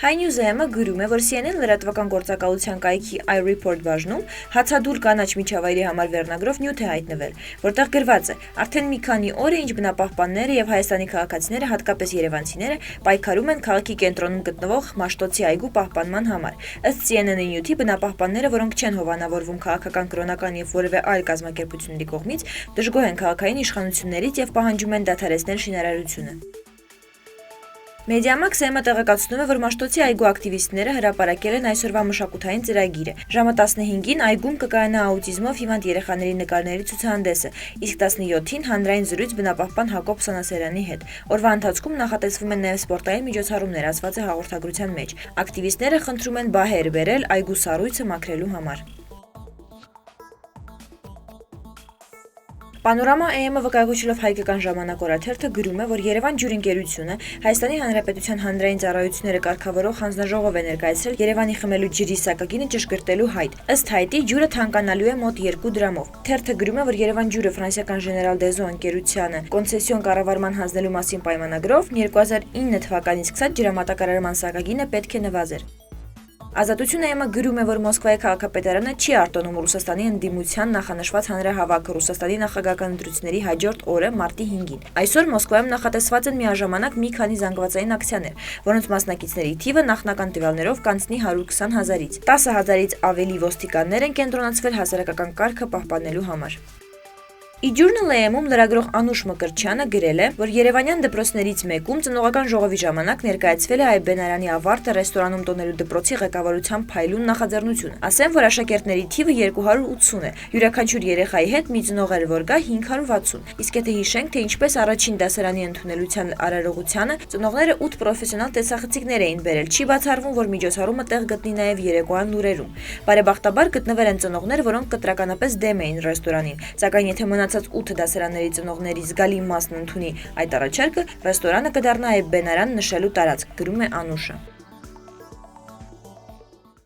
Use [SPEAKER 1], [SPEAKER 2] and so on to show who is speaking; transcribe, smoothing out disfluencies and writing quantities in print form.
[SPEAKER 1] Հայնյուզեմը գրում է, որ CNN լրատվական գործակալության կայքի iReport բաժնում հացադուլ կանաչ միջավայրի համար վերնագրով նյութ է հայտնվել, որտեղ գրված է. արդեն մի քանի օր է, ինչ բնապահպանները եւ Հայաստանի քաղաքացիները, հատկապես երևանցիները, պայքարում են քաղաքի կենտրոնում գտնվող Մաշտոցի այգու պահպանման համար։ Ըստ CNN-ի նյութի, բնապահպանները, որոնք չեն հովանավորվում քաղաքական, կրոնական եւ որևէ այլ կազմակերպությունների կողմից, դժգոհ են քաղաքային իշխանություններից եւ պահանջում են դադարեցնել շինարարությունը։ Մեդիամաքսը տեղեկացնում է, որ Մաշտոցի այգու ակտիվիստները հրապարակել են այսօրվա մշակութային ծրագիրը։ Ժամը 15-ին այգում կկայանա աուտիզմով հիվանդ երեխաների նկարների ցուցահանդեսը, իսկ 17-ին հանրային զրույց բնապահպան Հակոբ Սանասարյանի հետ։ Օրվա ընթացքում նախատեսվում են նաև սպորտային միջոցառումներ, ասված է հաղորդագրության մեջ։ Ակտիվիստները խնդրում են բահեր բերել այգու սառույցը մաքրելու համար։ Պանորամա AM-ը վկայակոչելով հայկական ժամանակ օրաթերթը գրում է, որ Երևան ջուր ընկերությունը Հայաստանի Հանրապետության հանրային ծառայությունները կարգավորող հանձնաժողով է ներկայացրել Երևանի խմելու ջրի սակագինը ճշգրտելու հայտ։ Ըստ հայտի ջուրը թանկանալու է մոտ 2 դրամով։ Թերթը գրում է, որ Երևան ջուրը ֆրանսիական General Deso ընկերությանը կոնցեսիոն կառավարման հանձնելու մասին պայմանագրով 2009 թվականից սկսած ջրամատակարարման սակագինը պետք է նվազեր։ Ազատությունը ԵՄ գրում է, որ Մոսկվայի քաղաքապետարանը չի արտոնում Ռուսաստանի ընդդիմության նախանշված հանրահավաքը Ռուսաստանի նախագահական ընտրությունների հաջորդ օրը մարտի 5-ին։ Այսօր Մոսկվայում նախատեսված են միաժամանակ մի քանի զանգվածային ակցիաներ, որոնց մասնակիցների թիվը նախնական տվյալներով կանցնի 120 հազարից։ 10 հազարից ավելի ոստիկաններ են կենտրոնացվել հասարակական կարգը պահպանելու համար։ Իջուրնալեյում լրագրող Անուշ Մկրտչյանը գրել է, որ Երևանյան դպրոցներից մեկում ծնողական ժողովի ժամանակ ներկայացվել է Այբենարյանի ավարտը ռեստորանում տոնելու դպրոցի ղեկավարության փայլուն նախաձեռնությունը։ Ասեմ, որ աշակերտների թիվը 280 է, յուրաքանչյուր երեխայի հետ մի ծնող էր, որ գա 560։ Իսկ եթե հիշենք, թե ինչպես առաջին դասարանի ընդունելության արարողությանը ծնողները 8 պրոֆեսիոնալ տեսախցիկներ էին բերել, չի բացառվում, որ միջոցառումը տեղ գտնի նաև երեկոյան լուրերում։ Բարեբախտաբար գտնվել են ծնողներ, որոնք կտրականապես դեմ էին ռեստորանին, սակայն եթե մնացած 8 դասարանների ծնողների զգալի մասն ընդունի այդ առաջարկը, ռեստորանը կդառնա Այբենարյան նշելու տարածք, գրում է Անուշը։